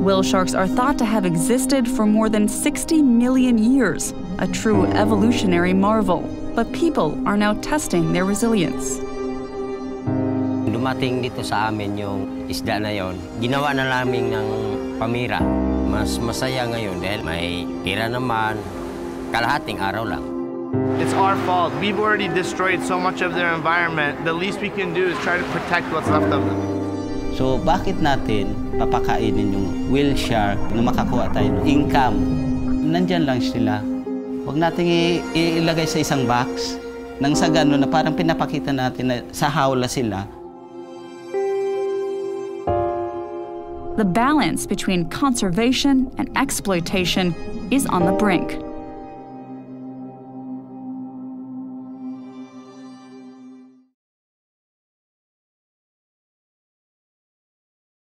Whale sharks are thought to have existed for more than 60 million years, a true evolutionary marvel. But people are now testing their resilience. Dumating dito sa amin yung isda na yon, ginawa na namin ng pamira. Mas masaya ngayon dahil may tira naman, kalahating araw lang. It's our fault. We've already destroyed so much of their environment. The least we can do is try to protect what's left of them. So bakit natin papakainin yung whale shark na makakuha tayo ng income? Nandyan lang sila. Huwag natin ilagay sa isang box nang sa gano'n na parang pinapakita natin na sa hawla sila. The balance between conservation and exploitation is on the brink.